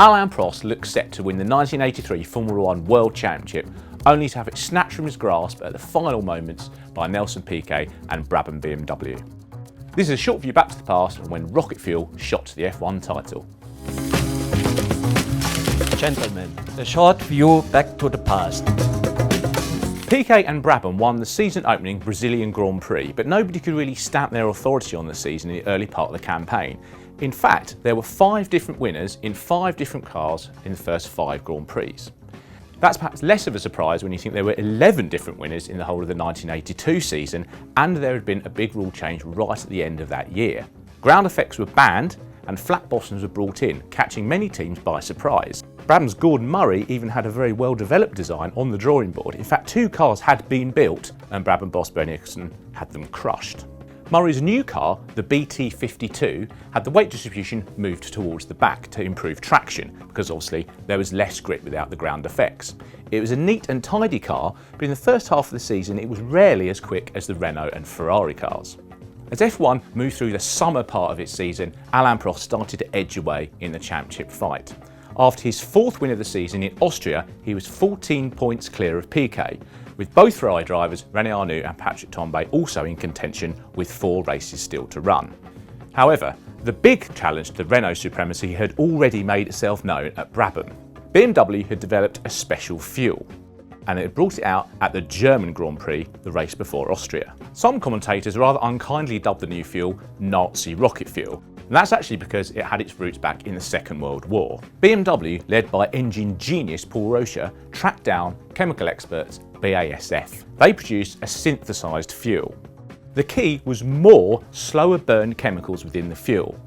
Alain Prost looks set to win the 1983 Formula 1 World Championship, only to have it snatched from his grasp at the final moments by Nelson Piquet and Brabham-BMW. This is a short view back to the past when rocket fuel shot to the F1 title. Gentlemen, a short view back to the past. Piquet and Brabham won the season opening Brazilian Grand Prix, but nobody could really stamp their authority on the season in the early part of the campaign. In fact, there were 5 different winners in 5 different cars in the first 5 Grand Prix. That's perhaps less of a surprise when you think there were 11 different winners in the whole of the 1982 season, and there had been a big rule change right at the end of that year. Ground effects were banned and flat bottoms were brought in, catching many teams by surprise. Brabham's Gordon Murray even had a very well developed design on the drawing board. In fact, 2 cars had been built and Brabham boss Bernie Ecclestone had them crushed. Murray's new car, the BT52, had the weight distribution moved towards the back to improve traction, because obviously there was less grip without the ground effects. It was a neat and tidy car, but in the first half of the season it was rarely as quick as the Renault and Ferrari cars. As F1 moved through the summer part of its season, Alain Prost started to edge away in the championship fight. After his 4th win of the season in Austria, he was 14 points clear of Piquet, with both Ferrari drivers, René Arnoux and Patrick Tambay, also in contention with 4 races still to run. However, the big challenge to Renault supremacy had already made itself known at Brabham. BMW had developed a special fuel, and it had brought it out at the German Grand Prix, the race before Austria. Some commentators rather unkindly dubbed the new fuel Nazi rocket fuel, and that's actually because it had its roots back in the Second World War. BMW, led by engine genius Paul Rocher, tracked down chemical experts BASF. They produced a synthesised fuel. The key was more slower burn chemicals within the fuel.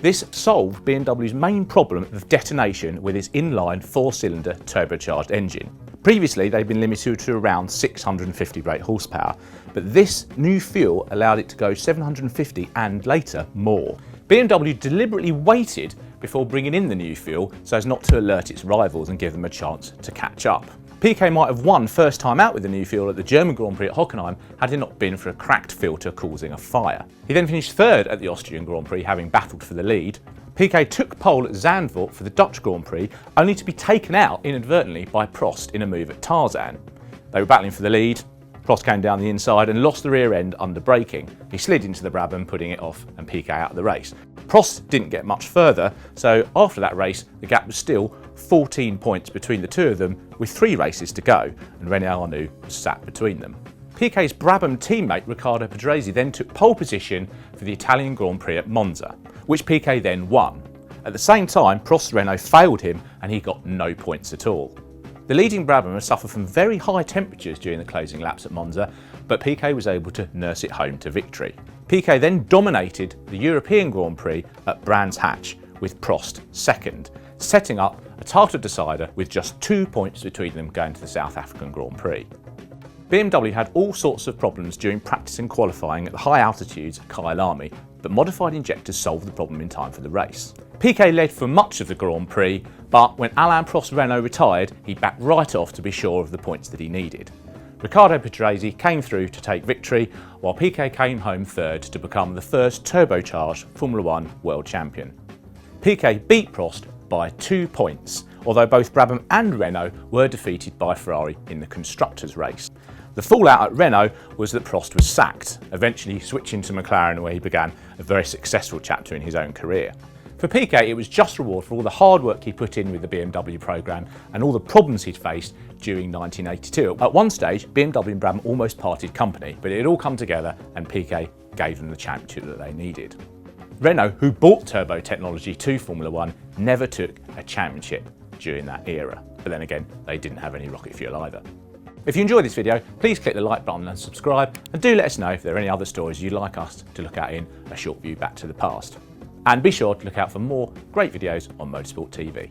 This solved BMW's main problem of detonation with its inline 4-cylinder turbocharged engine. Previously they'd been limited to around 650 brake horsepower, but this new fuel allowed it to go 750 and later more. BMW deliberately waited before bringing in the new fuel so as not to alert its rivals and give them a chance to catch up. Piquet might have won first time out with the new fuel at the German Grand Prix at Hockenheim had it not been for a cracked filter causing a fire. He then finished 3rd at the Austrian Grand Prix, having battled for the lead. Piquet took pole at Zandvoort for the Dutch Grand Prix, only to be taken out inadvertently by Prost in a move at Tarzan. They were battling for the lead. Prost came down the inside and lost the rear end under braking. He slid into the Brabham, putting it off and Piquet out of the race. Prost didn't get much further, so after that race the gap was still 14 points between the two of them with 3 races to go, and René Arnoux was sat between them. Piquet's Brabham teammate Riccardo Patrese then took pole position for the Italian Grand Prix at Monza, which Piquet then won. At the same time, Prost's Renault failed him and he got no points at all. The leading Brabham had suffered from very high temperatures during the closing laps at Monza, but Piquet was able to nurse it home to victory. Piquet then dominated the European Grand Prix at Brands Hatch, with Prost 2nd, setting up a title decider with just 2 points between them going to the South African Grand Prix. BMW had all sorts of problems during practice and qualifying at the high altitudes at Kyalami, but modified injectors solved the problem in time for the race. Piquet led for much of the Grand Prix, but when Alain Prost Renault retired, he backed right off to be sure of the points that he needed. Riccardo Patrese came through to take victory, while Piquet came home 3rd to become the first turbocharged Formula 1 world champion. Piquet beat Prost by 2 points, although both Brabham and Renault were defeated by Ferrari in the constructors' race. The fallout at Renault was that Prost was sacked, eventually switching to McLaren, where he began a very successful chapter in his own career. For Piquet, it was just reward for all the hard work he put in with the BMW programme and all the problems he'd faced during 1982. At one stage, BMW and Brabham almost parted company, but it had all come together and Piquet gave them the championship that they needed. Renault, who brought turbo technology to Formula 1, never took a championship during that era. But then again, they didn't have any rocket fuel either. If you enjoyed this video, please click the like button and subscribe, and do let us know if there are any other stories you'd like us to look at in a short view back to the past. And be sure to look out for more great videos on Motorsport TV.